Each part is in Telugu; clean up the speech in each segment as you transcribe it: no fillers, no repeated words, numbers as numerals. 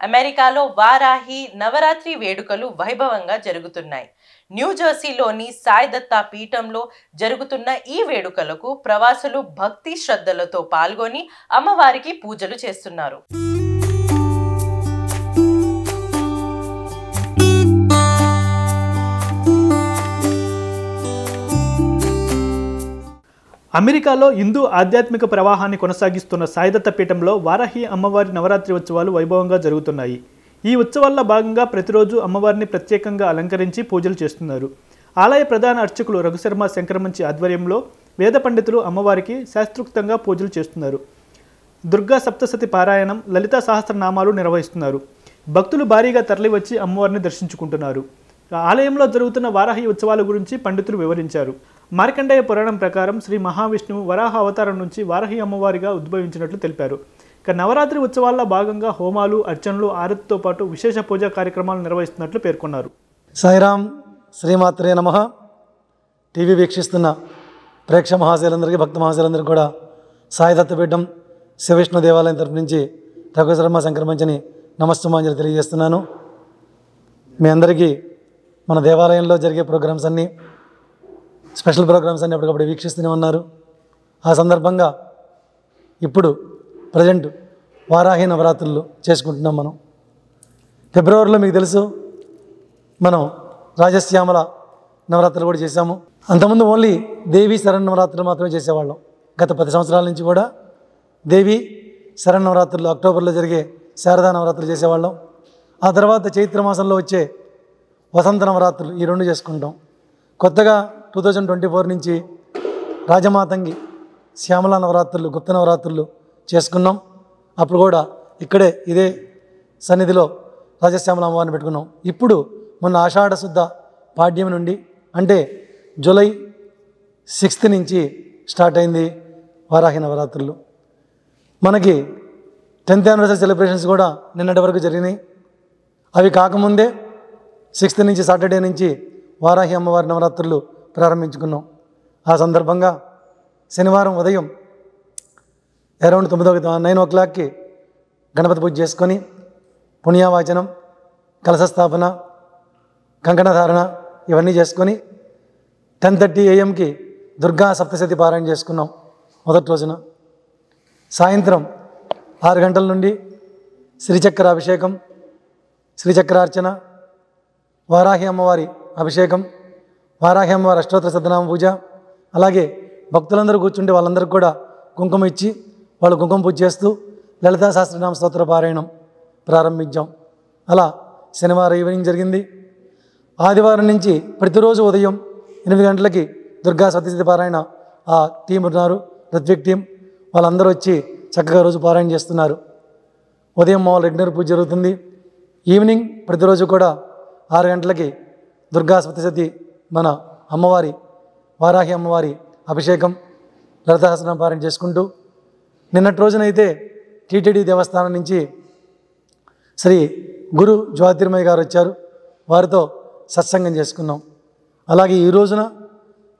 అమెరికాలో వారాహి నవరాత్రి వేడుకలు వైభవంగా జరుగుతున్నాయి. న్యూజెర్సీలోని సాయి దత్తా పీఠంలో జరుగుతున్న ఈ వేడుకలకు ప్రవాసులు భక్తి శ్రద్ధలతో పాల్గొని అమ్మవారికి పూజలు చేస్తున్నారు. అమెరికాలో హిందూ ఆధ్యాత్మిక ప్రవాహాన్ని కొనసాగిస్తున్న సాయి దత్తా పీఠంలో వారాహి అమ్మవారి నవరాత్రి ఉత్సవాలు వైభవంగా జరుగుతున్నాయి. ఈ ఉత్సవాల్లో భాగంగా ప్రతిరోజు అమ్మవారిని ప్రత్యేకంగా అలంకరించి పూజలు చేస్తున్నారు. ఆలయ ప్రధాన అర్చకులు రఘుశర్మ శంకరమంచి ఆధ్వర్యంలో వేద పండితులు అమ్మవారికి శాస్త్రోక్తంగా పూజలు చేస్తున్నారు. దుర్గా సప్తశతి పారాయణం, లలితా సహస్రనామాలు నిర్వహిస్తున్నారు. భక్తులు భారీగా తరలివచ్చి అమ్మవారిని దర్శించుకుంటున్నారు. ఆలయంలో జరుగుతున్న వారాహి ఉత్సవాల గురించి పండితులు వివరించారు. మార్కండేయ పురాణం ప్రకారం శ్రీ మహావిష్ణువు వరాహ అవతారం నుంచి వారాహి అమ్మవారిగా ఉద్భవించినట్లు తెలిపారు. ఇక నవరాత్రి ఉత్సవాల్లో భాగంగా హోమాలు, అర్చనలు, ఆరతితో పాటు విశేష పూజా కార్యక్రమాలు నిర్వహిస్తున్నట్లు పేర్కొన్నారు. సాయిరామ్, శ్రీమాత్రే నమః. టీవీ వీక్షిస్తున్న ప్రేక్ష మహాశైలందరికీ, భక్త మహాశైలందరికీ కూడా సాయి దత్త పీఠం శివవిష్ణు దేవాలయం తరపు నుంచి రఘుశర్మ శంకరమంచిని నమస్తమాంజలి తెలియజేస్తున్నాను. మీ అందరికీ మన దేవాలయంలో జరిగే ప్రోగ్రామ్స్ అన్నీ, స్పెషల్ ప్రోగ్రామ్స్ అన్నీ అప్పటికప్పుడు వీక్షిస్తూనే ఉన్నారు. ఆ సందర్భంగా ఇప్పుడు ప్రజెంట్ వారాహి నవరాత్రులు చేసుకుంటున్నాం. మనం ఫిబ్రవరిలో మీకు తెలుసు మనం రాజశ్యామల నవరాత్రులు కూడా చేశాము. అంతకుముందు ఓన్లీ దేవీ శరన్నవరాత్రులు మాత్రమే చేసేవాళ్ళం. గత 10 సంవత్సరాల నుంచి కూడా దేవీ శరన్నవరాత్రులు అక్టోబర్లో జరిగే శారదా నవరాత్రులు చేసేవాళ్ళం. ఆ తర్వాత చైత్రమాసంలో వచ్చే వసంత నవరాత్రులు, ఈ 2 చేసుకుంటాం. కొత్తగా 2024 నుంచి రాజమాతంగి శ్యామల నవరాత్రులు, గుప్త నవరాత్రులు చేసుకున్నాం. అప్పుడు కూడా ఇక్కడే ఇదే సన్నిధిలో రాజశ్యామల అమ్మవారిని పెట్టుకున్నాం. ఇప్పుడు మొన్న ఆషాఢ శుద్ధ పాడ్యం నుండి, అంటే జూలై 6th నుంచి స్టార్ట్ అయింది వారాహి నవరాత్రులు. మనకి 10th యానివర్సరీ సెలబ్రేషన్స్ కూడా నిన్నటి వరకు జరిగినాయి. అవి కాకముందే 6th నుంచి సాటర్డే నుంచి వారాహి అమ్మవారి నవరాత్రులు ప్రారంభించుకున్నాం. ఆ సందర్భంగా శనివారం ఉదయం అరౌండ్ 9 o'clockకి గణపతి పూజ చేసుకొని పుణ్యవాచనం, కలశ స్థాపన, కంకణధారణ ఇవన్నీ చేసుకొని 10:30 AM దుర్గా సప్తశతి పారాయణ చేసుకున్నాం మొదటి రోజున. సాయంత్రం 6 గంటల నుండి శ్రీచక్ర అభిషేకం, శ్రీచక్రార్చన, వారాహి అమ్మవారి అభిషేకం, వారాహి అమ్మవారి అష్టోత్తర శతనామ పూజ, అలాగే భక్తులందరూ కూర్చుంటే వాళ్ళందరికీ కూడా కుంకుమ ఇచ్చి వాళ్ళు కుంకుమ పూజ చేస్తూ లలితా సహస్రనామ స్తోత్ర పారాయణం ప్రారంభించాం. అలా శనివారం ఈవినింగ్ జరిగింది. ఆదివారం నుంచి ప్రతిరోజు ఉదయం 8 గంటలకి దుర్గా సప్తశతి పారాయణ ఆ టీం ఉన్నారు, ఋత్విక్ టీం, వాళ్ళందరూ వచ్చి చక్కగా రోజు పారాయణ చేస్తున్నారు. ఉదయం మామూలు రెగ్యులర్ పూజ జరుగుతుంది. ఈవినింగ్ ప్రతిరోజు కూడా 6 గంటలకి దుర్గా సప్తశతి మన అమ్మవారి వారాహి అమ్మవారి అభిషేకం, లలితా సహస్రనామ పారాయణ చేసుకుంటూ, నిన్నటి రోజునైతే టీటీడీ దేవస్థానం నుంచి శ్రీ గురు జ్యోతిర్మయ్య గారు వచ్చారు. వారితో సత్సంగం చేసుకున్నాం. అలాగే ఈ రోజున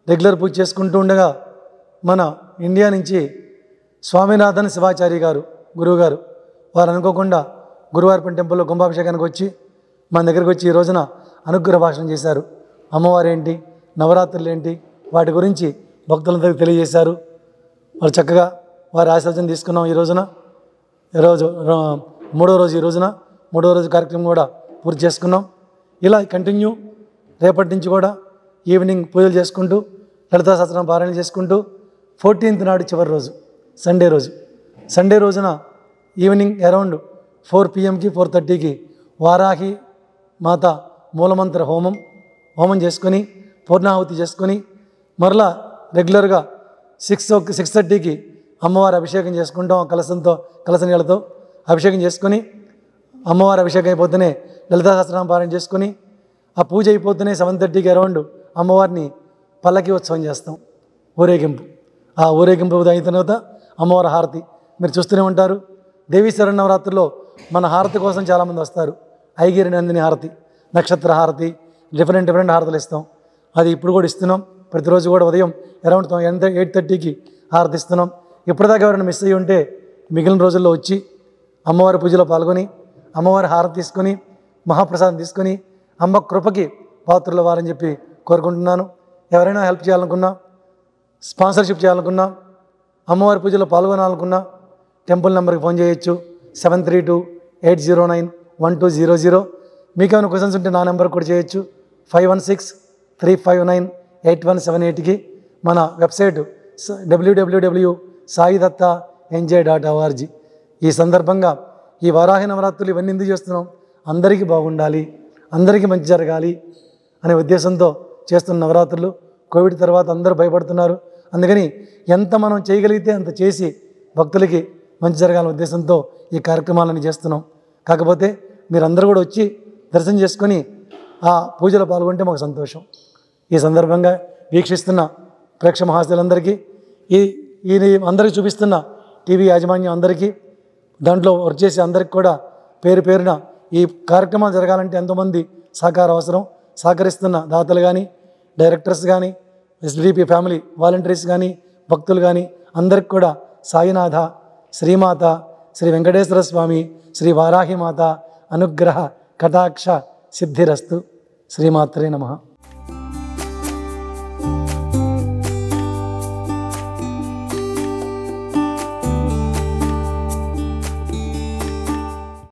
రెగ్యులర్ పూజ చేసుకుంటూ ఉండగా మన ఇండియా నుంచి స్వామినాథన్ శివాచార్య గారు, గురువు గారు, వారు అనుకోకుండా గురువారిపల్లి టెంపుల్లో కుంభాభిషేకానికి వచ్చి మన దగ్గరికి వచ్చి ఈ రోజున అనుగ్రహ భాషణ చేశారు. అమ్మవారు ఏంటి, నవరాత్రులు ఏంటి, వాటి గురించి భక్తులందరికీ తెలియజేశారు. వాళ్ళు చక్కగా వారి ఆశీర్వచనం తీసుకున్నాం. ఈ రోజున మూడో రోజు కార్యక్రమం కూడా పూర్తి చేసుకున్నాం. ఇలా కంటిన్యూ రేపటి నుంచి కూడా ఈవినింగ్ పూజలు చేసుకుంటూ లలితా సహస్రనామ పారాయణ చేసుకుంటూ 14th నాడు చివరి రోజు సండే రోజున ఈవినింగ్ అరౌండ్ 4 PM-కి 4:30కి వారాహి మాత మూలమంత్ర హోమం చేసుకొని పూర్ణాహుతి చేసుకొని మరలా రెగ్యులర్గా 6:30కి అమ్మవారి అభిషేకం చేసుకుంటాం. కలశ నీళ్ళతో అభిషేకం చేసుకొని అమ్మవారి అభిషేకం అయిపోతేనే లలితా సహస్రనామ పారాయణ చేసుకొని ఆ పూజ అయిపోతేనే 7:30కి అరౌండ్ అమ్మవారిని పల్లకి ఉత్సవం చేస్తాం, ఊరేగింపు. ఆ ఊరేగింపు అయిన తర్వాత అమ్మవారి హారతి మీరు చూస్తూనే ఉంటారు. దేవీ శరన్నవరాత్రుల్లో మన హారతి కోసం చాలామంది వస్తారు. ఐగిరి నందిని హారతి, నక్షత్ర హారతి, డిఫరెంట్ హారతులు ఇస్తాం. అది ఇప్పుడు కూడా ఇస్తున్నాం. ప్రతిరోజు కూడా ఉదయం అరౌండ్ 8:30కి హారతి ఇస్తున్నాం. ఇప్పటిదాకా ఎవరైనా మిస్ అయ్యి ఉంటే మిగిలిన రోజుల్లో వచ్చి అమ్మవారి పూజలో పాల్గొని అమ్మవారి హారతి తీసుకొని మహాప్రసాదం తీసుకొని అమ్మ కృపకి పాత్రుల వారని చెప్పి కోరుకుంటున్నాను. ఎవరైనా హెల్ప్ చేయాలనుకున్నా, స్పాన్సర్షిప్ చేయాలనుకున్నా, అమ్మవారి పూజలో పాల్గొనాలనుకున్నా టెంపుల్ నెంబర్కి ఫోన్ చేయొచ్చు 7328091200. మీకు ఏమైనా క్వశ్చన్స్ ఉంటే నా నెంబర్ కూడా చేయొచ్చు 5163598178కి. మన వెబ్సైట్ www.saidatta.nj.org. ఈ సందర్భంగా ఈ వారాహి నవరాత్రులు ఇవన్నీ ఎందుకు చేస్తున్నాం? అందరికీ బాగుండాలి, అందరికీ మంచి జరగాలి అనే ఉద్దేశంతో చేస్తున్న నవరాత్రులు. కోవిడ్ తర్వాత అందరూ భయపడుతున్నారు, అందుకని ఎంత మనం చేయగలిగితే అంత చేసి భక్తులకి మంచి జరగాలనే ఉద్దేశంతో ఈ కార్యక్రమాలను చేస్తున్నాం. కాకపోతే మీరందరూ కూడా వచ్చి దర్శనం చేసుకొని ఆ పూజలో పాల్గొంటే మాకు సంతోషం. ఈ సందర్భంగా వీక్షిస్తున్న ప్రేక్షక మహాశయులందరికీ, ఈ అందరికీ చూపిస్తున్న టీవీ యాజమాన్యం అందరికీ, దాంట్లో వర్క్ చేసే అందరికీ కూడా పేరు పేరున ఈ కార్యక్రమాలు జరగాలంటే ఎంతోమంది సహకారం అవసరం. సహకరిస్తున్న దాతలు కానీ, డైరెక్టర్స్ కానీ, ఎస్డిపి ఫ్యామిలీ వాలంటీర్స్ కానీ, భక్తులు కానీ అందరికి కూడా సాయినాథ, శ్రీమాత, శ్రీ వెంకటేశ్వర స్వామి, శ్రీ వారాహి మాత అనుగ్రహ కటాక్ష సిద్ధిరస్తు. శ్రీమాత్రే నమః.